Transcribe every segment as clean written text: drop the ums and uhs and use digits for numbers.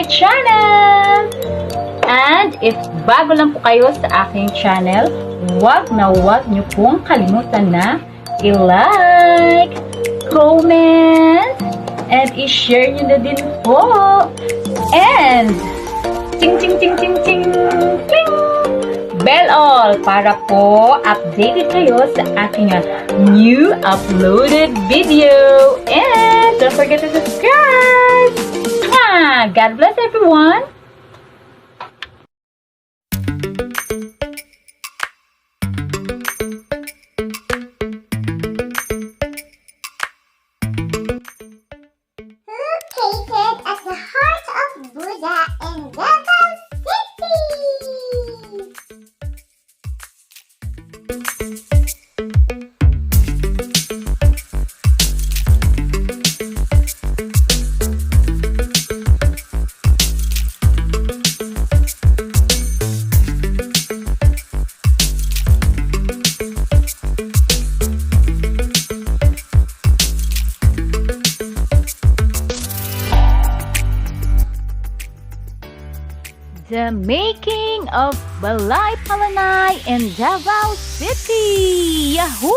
my channel! And if bago lang po kayo sa aking channel, wag niyo pong kalimutan na i-like, comment, and i-share nyo na din po. And ting ting ting ting ting ting bell all para po updated kayo sa aking new uploaded video. And don't forget to subscribe. God bless everyone. Located at the heart of BUDA in Davao City. The making of Balay Palanay in Davao City! Yahoo!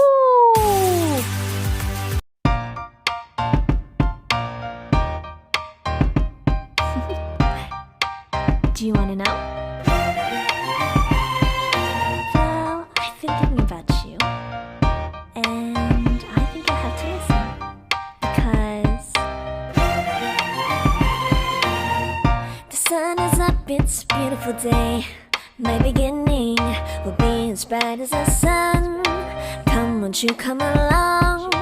Do you want to know? Well, I've been thinking about you, and I think I have to listen, because the sun is up, it's a beautiful day. My beginning will be as bright as the sun. Come, won't you come along?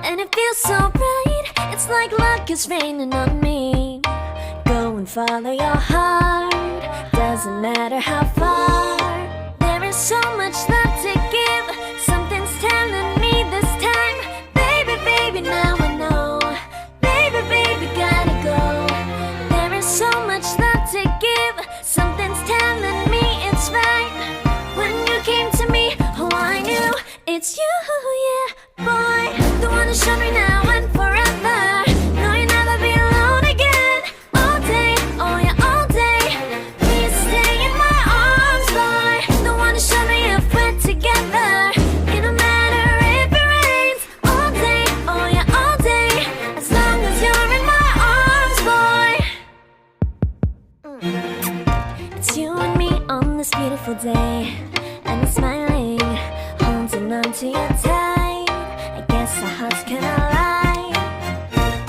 And it feels so bright, it's like luck is raining on me. Go and follow your heart, doesn't matter how far. There is so much love to give, something's telling me this time. Baby, baby, now I know. Baby, baby, gotta go. There is so much love to give, something's telling me it's right. When you came to me, oh I knew it's you, yeah, boy. The one who showed me now and forever. No, you'll never be alone again. All day, oh yeah, all day. Please stay in my arms, boy. The one who showed me if we're together. It don't matter if it rains. All day, oh yeah, all day. As long as you're in my arms, boy. It's you and me on this beautiful day, and it's smiling, holding on to you tight. I guess our hearts can align,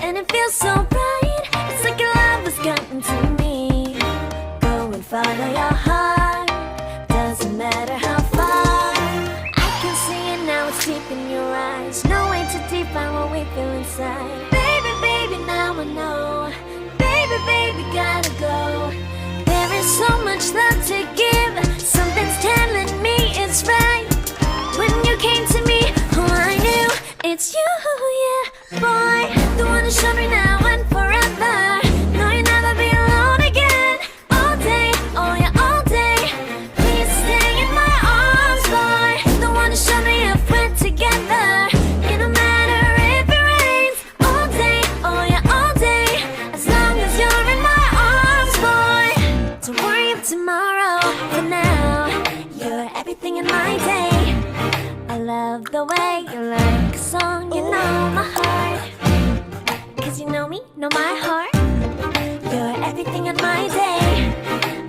and it feels so bright. It's like your love has gotten to me. Go and follow your heart, doesn't matter how far. I can see it now, it's deep in your eyes. No way to define what we feel inside. Baby, baby, now I know. Baby, baby, gotta go. There is so much love to give, something's telling me it's right. When you came to me, oh I knew it's you, yeah, boy. The one who showed me now and forever. No, you'll never be alone again. All day, oh yeah, all day. Please stay in my arms, boy. The one who showed me if we're together. It don't matter if it rains. All day, oh yeah, all day. As long as you're in my arms, boy. Don't worry of tomorrow, for now you're everything in my day. I love the way you like a song, you know my heart. Cause you know me, know my heart. You're everything in my day.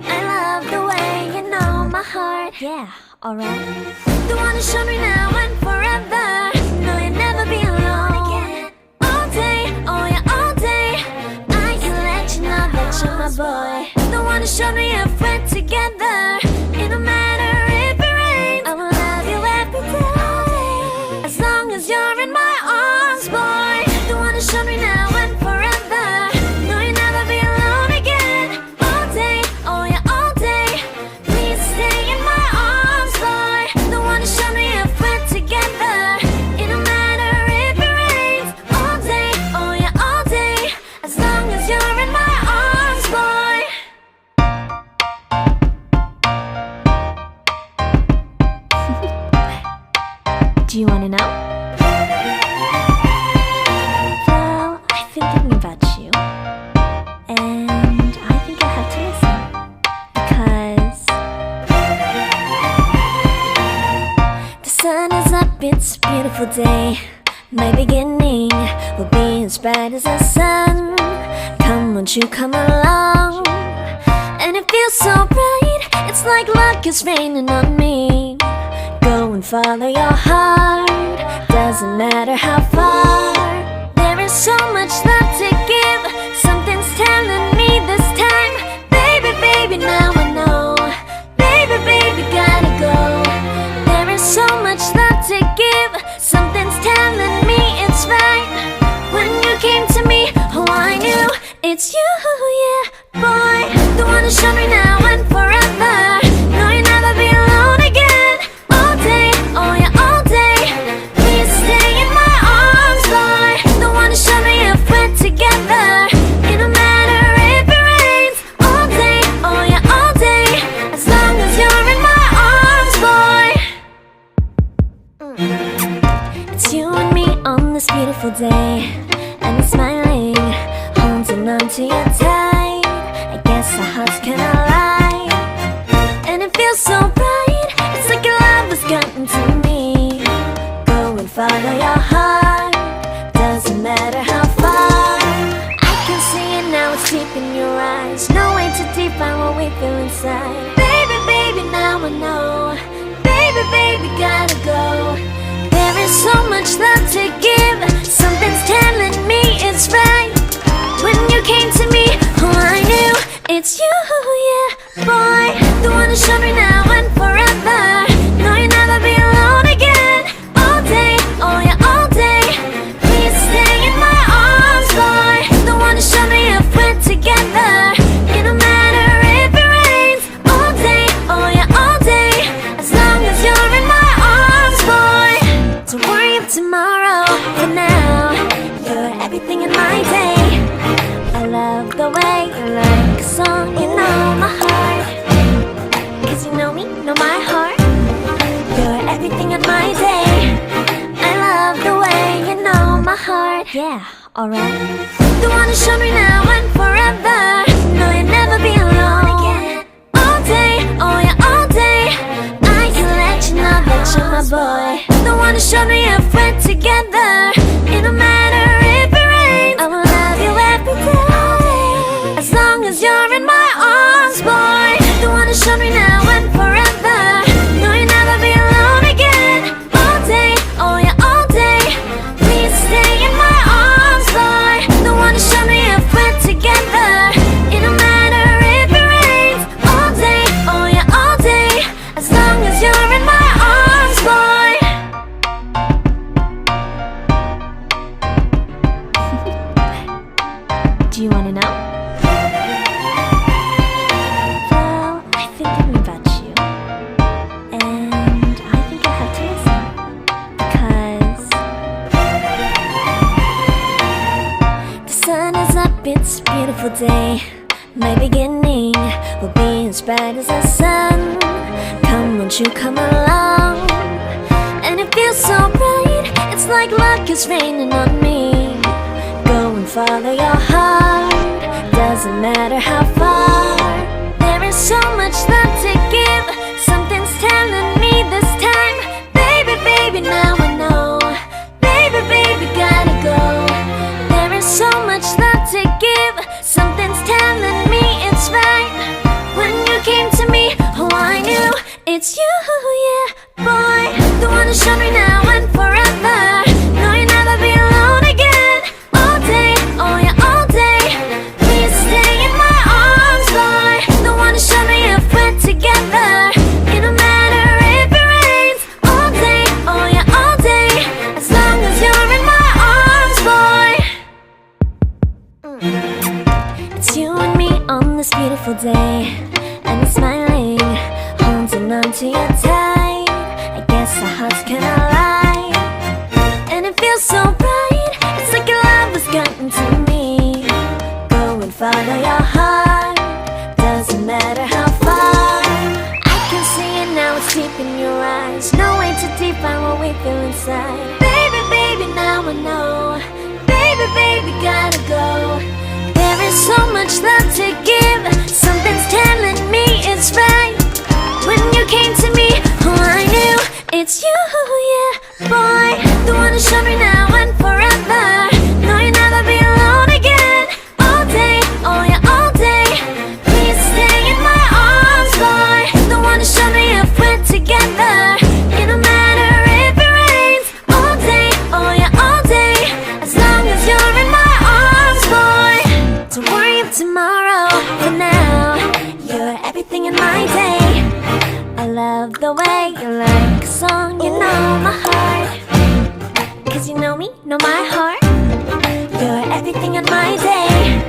I love the way you know my heart. Yeah, alright. The one who showed me now and forever. No, you'll never be alone again. All day, oh yeah, all day. I can let you know that you're my boy. The one who showed me if we're together. It don't matter if it rains. I will love you every day. As long as you're in my arms, boy. The one who showed me now and forever. No, you'll never be alone again. All day, oh yeah, all day. Please stay in my arms, boy. The one who showed me if we're together. It don't matter if it rains. All day, oh yeah, all day. As long as you're in my arms, boy. beautiful day. My beginning will be as bright as the sun. Come, won't you come along? And it feels so bright, it's like luck is raining on me. Go and follow your heart, doesn't matter how far. There is so much love to give, something's telling me this time. Baby, baby, now I know. Baby, baby, gotta go. There is so much love to give, something's telling me it's right. When you came to me, oh I knew it's you, yeah, boy. The one to show me now and forever. No, you'll never be alone again. All day, oh yeah, all day. Please stay in my arms, boy. The one to show me if we're together. It don't matter if it rains. All day, oh yeah, all day. As long as you're in my arms, boy. It's you and me on this beautiful day, and I'm smiling, holding on to you tight. I guess our hearts cannot lie, and it feels so bright. It's like your love has gotten to me. Go and follow your heart, doesn't matter how far. I can see it now, it's deep in your eyes. No way to define what we feel inside. Baby, baby, now I know. Baby, baby, gotta go. There is so much love to give, something's telling me it's right. When you came to me, oh I knew it's you, yeah, boy. The one to show me now and forever. No, you'll never be alone again. All day, oh yeah, all day. Please stay in my arms, boy. The one to show me if we're together. It don't matter if it rains. All day, oh yeah, all day. As long as you're in my arms, boy. Don't worry of tomorrow, for now you're everything in my day. I love the way you like a song, you know my heart. Cause you know me, know my heart. You're everything in my day. I love the way you know my heart. Yeah, alright. The one to show me now and forever. No, you'll never be alone again. All day, oh yeah, all day. I can let you know that you're my boy. The one to show me if we're together. It don't matter if it rains. I will love you every day. As long as you're in my arms, boy. The one to show me now and forever. No, you'll never be alone again. All day, oh yeah, all day. Please stay in my arms, boy. The one to show me if we're together. It don't matter if it rains. All day, oh yeah, all day. As long as you're in my arms, boy. Do you wanna know? Well, I think I knew about you, and I think I have to listen, because the sun is up, it's a beautiful day. My beginning will be as bright as the sun. Come, won't you come along? And it feels so bright, it's like luck is raining on me. Go and follow your heart, doesn't matter how far. There is so much love to give, something's telling me this time. Baby, baby, now I know. Baby, baby, gotta go. There is so much love to give, something's telling me it's right. When you came to me, oh I knew it's you, yeah, boy. The one to show me now and forever. No, you'll never be alone again. All day, oh yeah, all day. Please stay in my arms, boy. The one to show me if we're together. It don't matter if it rains. All day, oh yeah, all day. As long as you're in my arms, boy. It's you and me on this beautiful day, and I'm smiling, holding on to you tight. I guess our hearts cannot lie, and it feels so bright. It's like your love has gotten to me. Go and follow your heart, doesn't matter how far. I can see it now, it's deep in your eyes. No way to define what we feel inside. Baby, baby, now I know. Baby, baby, gotta go. There is so much love to give, something's telling me it's right. When you came to me, oh I knew it's you, yeah, boy. The love the way you like a song, you know my heart. Cause you know me, know my heart. You're everything on my day.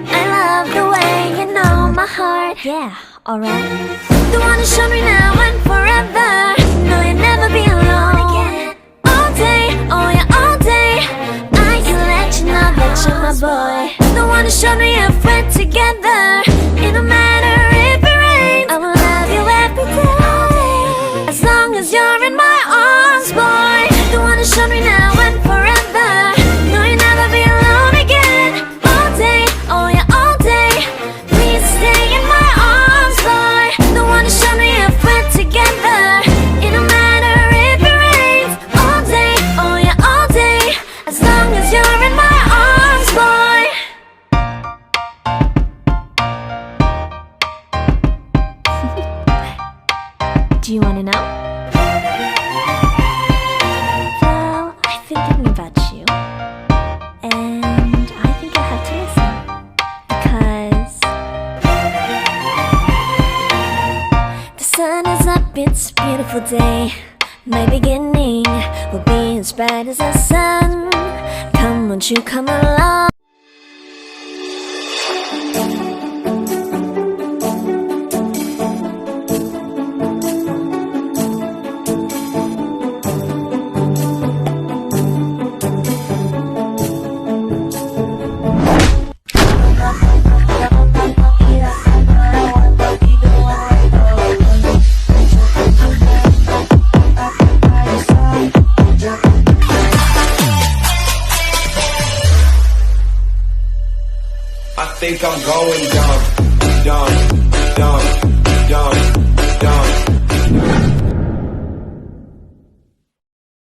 I love the way you know my heart. Yeah, alright. The one who showed me now and forever. No, you'll never be alone again. All day, oh yeah, all day. I can let you know that you're my boy. The one who showed me if we're together. It don't matter if it rains, I will love you every day. As long as you're in my arms, boy. The one who showed me now and forever. No, you'll never be alone again. All day, oh yeah, all day. Please stay in my arms, boy. The one who showed me if we're together. It don't matter if it rains. All day, oh yeah, all day. As long as you're in my arms, boy. Do you wanna know? Well, I've been thinking about you, and I think I have to listen. Because the sun is up, it's a beautiful day. My beginning will be as bright as the sun. Come, won't you come along? think I'm going